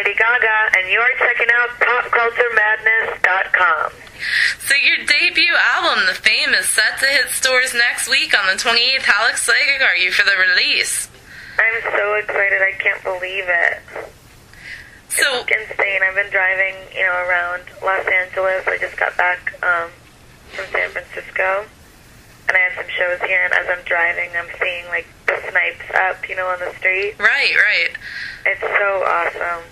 Lady Gaga, and you're checking out PopCultureMadness.com. So your debut album, The Fame, is set to hit stores next week on the 28th. How excited are you for the release? I'm so excited. I can't believe it. So, it's insane. I've been driving, around Los Angeles. I just got back from San Francisco, and I had some shows here, and as I'm driving, I'm seeing, like, the snipes up, on the street. Right. It's so awesome.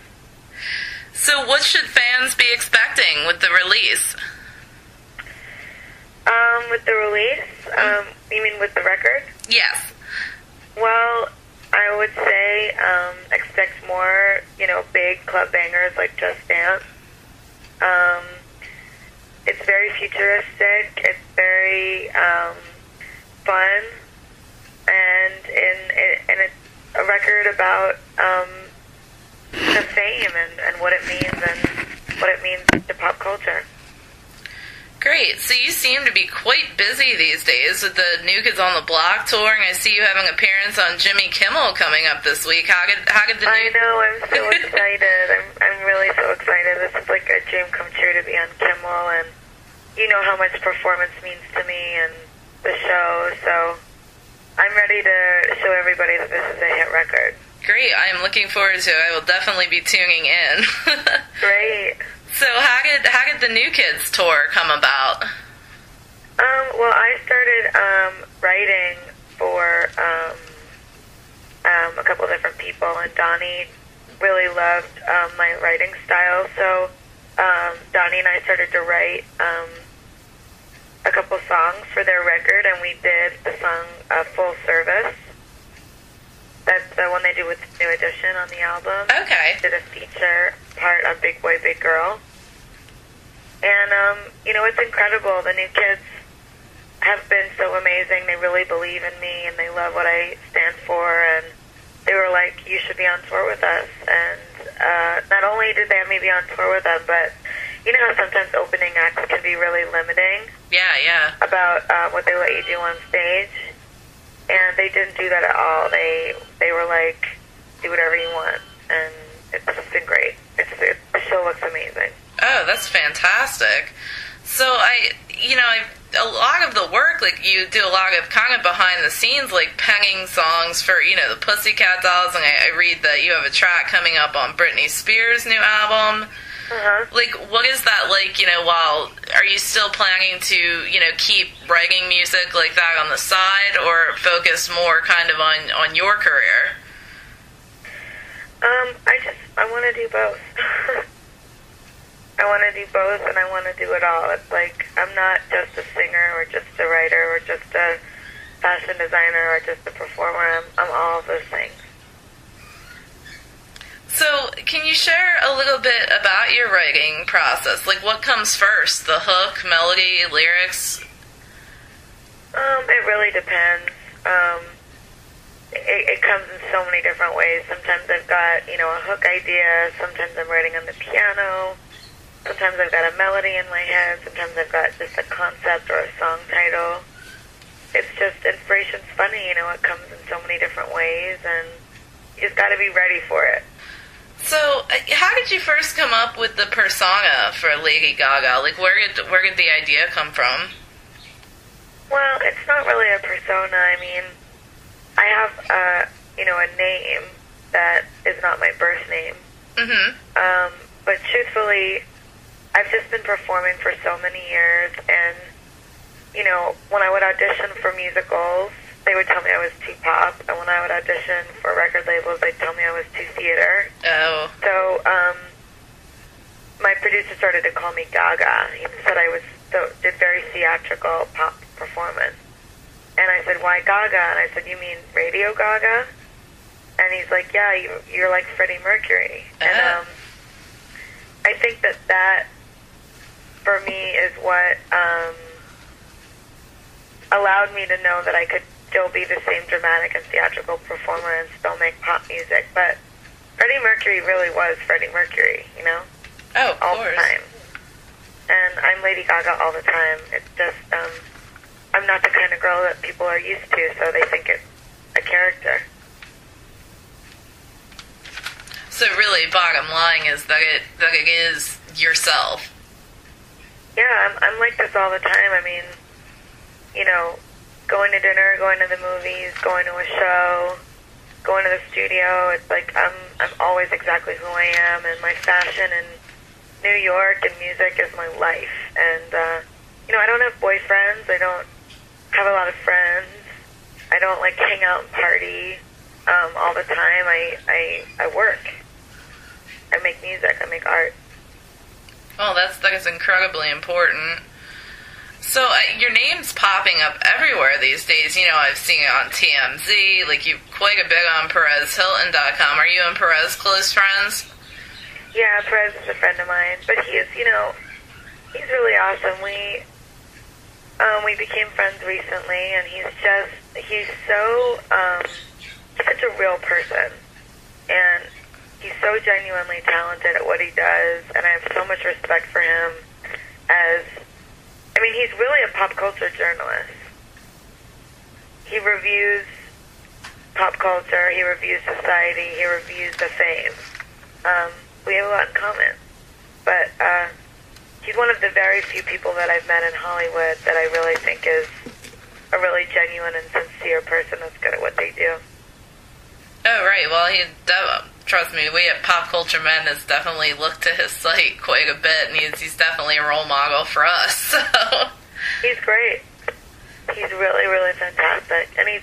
So what should fans be expecting with the release? With the release? You mean with the record? Yes. Well, I would say expect more, big club bangers like Just Dance. It's very futuristic. It's very fun, and it's a record about the fame and what it means to pop culture. Great. So you seem to be quite busy these days with the New Kids on the Block touring. I see you having an appearance on Jimmy Kimmel coming up this week. How could the I know. I'm so excited. I'm really so excited. This is like a dream come true to be on Kimmel, and you know how much performance means to me and the show. So I'm ready to show everybody that this is a hit record. Great. I am looking forward to it. I will definitely be tuning in. Great. So how did the New Kids tour come about? Well, I started writing for a couple of different people, and Donnie really loved my writing style. So Donnie and I started to write a couple songs for their record, and we did the song Full Service. That's the one they do with New Edition on the album. Okay. Did a feature part on Big Boy, Big Girl. And, it's incredible. The New Kids have been so amazing. They really believe in me, and they love what I stand for. And they were like, you should be on tour with us. And not only did they have me be on tour with them, but you know how sometimes opening acts can be really limiting? Yeah. About what they let you do on stage. And they didn't do that at all. They were like, do whatever you want. And it's been great. The show looks amazing. Oh, that's fantastic. So a lot of the work, like you do a lot of kind of behind the scenes, like penning songs for, the Pussycat Dolls, and I read that you have a track coming up on Britney Spears' new album. Uh-huh. Like, what is that like, are you still planning to, keep writing music like that on the side, or focus more kind of on your career? I want to do both. I want to do both, and I want to do it all. It's like, I'm not just a singer, or just a writer, or just a fashion designer, or just a performer. I'm all of those things. So, can you share a little bit about your writing process? Like, what comes first? The hook, melody, lyrics? It really depends. It comes in so many different ways. Sometimes I've got, a hook idea. Sometimes I'm writing on the piano. Sometimes I've got a melody in my head. Sometimes I've got just a concept or a song title. It's just, inspiration's funny, it comes in so many different ways, and you just got to be ready for it. So, how did you first come up with the persona for Lady Gaga? Like, where did the idea come from? Well, it's not really a persona. I mean, I have, a name that is not my birth name. Mm-hmm. But truthfully, I've just been performing for so many years, and, when I would audition for musicals, they would tell me I was too pop, and when I would audition for record labels, they'd tell me I was too theater. Oh. So, my producer started to call me Gaga. He said I did very theatrical pop performance. And I said, why Gaga? And I said, you mean Radio Gaga? And he's like, yeah, you're like Freddie Mercury. And I think that for me is what allowed me to know that I could still be the same dramatic and theatrical performer and still make pop music. But Freddie Mercury really was Freddie Mercury, Oh, of all course. the time. And I'm Lady Gaga all the time. It's just, I'm not the kind of girl that people are used to, so they think it's a character. So really, bottom line is that it is yourself. Yeah, I'm like this all the time. I mean, you know, going to dinner, going to the movies, going to a show, going to the studio. It's like I'm always exactly who I am, and my fashion and New York and music is my life. And you know, I don't have boyfriends. I don't have a lot of friends. I don't like hang out and party all the time. I work. I make music. I make art. Oh, that is incredibly important. So your name's popping up everywhere these days. You know, I've seen it on TMZ. Like, you quite a bit on PerezHilton.com. Are you and Perez close friends? Yeah, Perez is a friend of mine, but he's, you know, he's really awesome. We became friends recently, and he's so such a real person, and he's so genuinely talented at what he does, and I have so much respect for him. I mean, he's really a pop culture journalist. He reviews pop culture, he reviews society, he reviews the fame. We have a lot in common, but he's one of the very few people that I've met in Hollywood that I really think is a really genuine and sincere person that's good at what they do. Oh, right. Well, trust me, we at Pop Culture Men has definitely looked to his site quite a bit, and he's definitely a role model for us. So. He's great. He's really, really fantastic, and he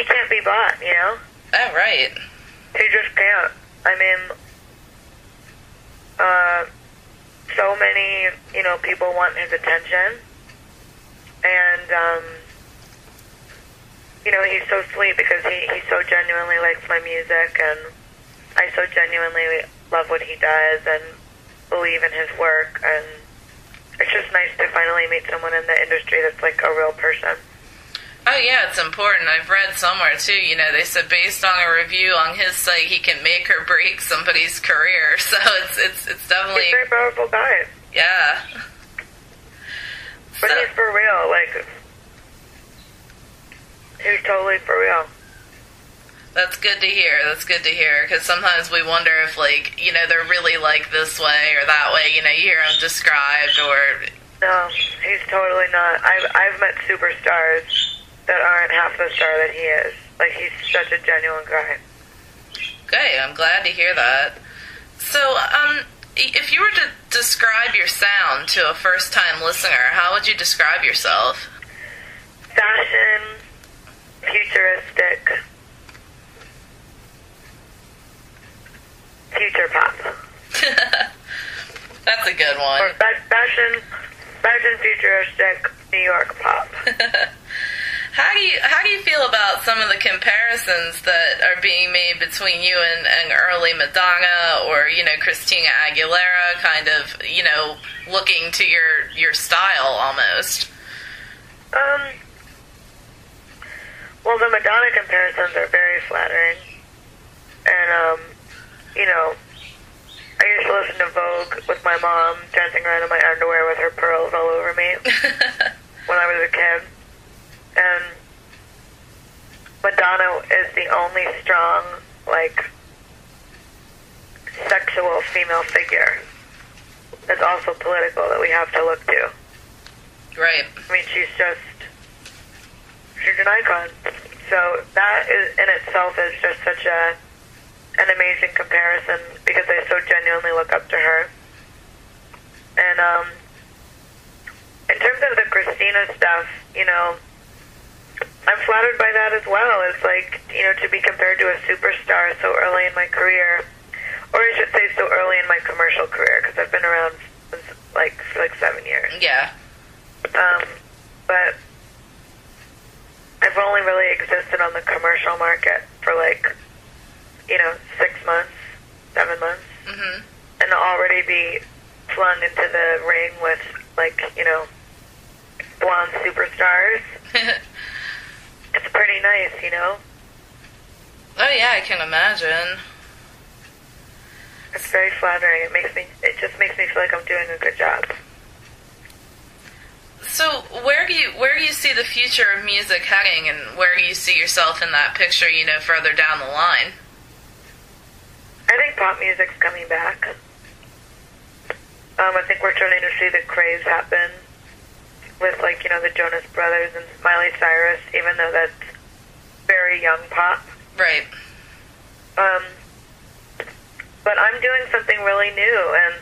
can't be bought, you know. Oh, right. He just can't. I mean, so many, you know, people want his attention, and you know, he's so sweet because he so genuinely likes my music, and I so genuinely love what he does and believe in his work, and it's just nice to finally meet someone in the industry that's like a real person. Oh, yeah, it's important. I've read somewhere, too, you know, they said based on a review on his site, he can make or break somebody's career, so it's definitely... He's a very powerful guy. Yeah. But he's for real, like... He's totally for real. That's good to hear. That's good to hear. Because sometimes we wonder if, like, you know, they're really like this way or that way. You know, you hear them described or... No, he's totally not. I've met superstars that aren't half the star that he is. Like, he's such a genuine guy. Okay, I'm glad to hear that. So, if you were to describe your sound to a first-time listener, how would you describe yourself? Fashion... futuristic, future pop. That's a good one. Or fashion, futuristic, New York pop. How do you feel about some of the comparisons that are being made between you and early Madonna, or, you know, Christina Aguilera, kind of, you know, looking to your style almost? Well, the Madonna comparisons are very flattering. And, you know, I used to listen to Vogue with my mom, dancing around in my underwear with her pearls all over me when I was a kid. And Madonna is the only strong, like, sexual female figure that's also political that we have to look to. Right. I mean, she's an icon. So that is, in itself is just such an amazing comparison because I so genuinely look up to her. And in terms of the Christina stuff, you know, I'm flattered by that as well. It's like, you know, to be compared to a superstar so early in my career, or I should say so early in my commercial career, because I've been around since, for 7 years. Yeah. But I've only really existed on the commercial market for, like, you know, 6 months, 7 months. Mm-hmm. And to already be flung into the ring with, like, you know, blonde superstars. It's pretty nice, you know? Oh, yeah, I can imagine. It's very flattering. It just makes me feel like I'm doing a good job. So where do you see the future of music heading, and where do you see yourself in that picture, you know, further down the line? I think pop music's coming back. I think we're starting to see the craze happen with, like, you know, the Jonas Brothers and Miley Cyrus, even though that's very young pop. Right. But I'm doing something really new, and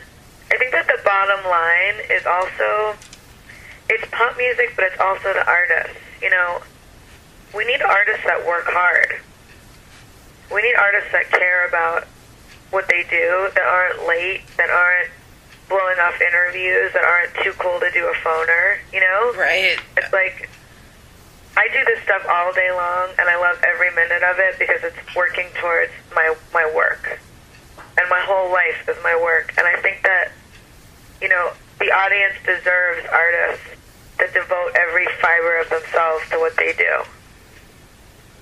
I think that the bottom line is also, it's pop music, but it's also the artists. You know, we need artists that work hard. We need artists that care about what they do, that aren't late, that aren't blowing off interviews, that aren't too cool to do a phoner, you know? Right. It's like, I do this stuff all day long, and I love every minute of it because it's working towards my work. And my whole life is my work. And I think that, you know, the audience deserves artists that devote every fiber of themselves to what they do.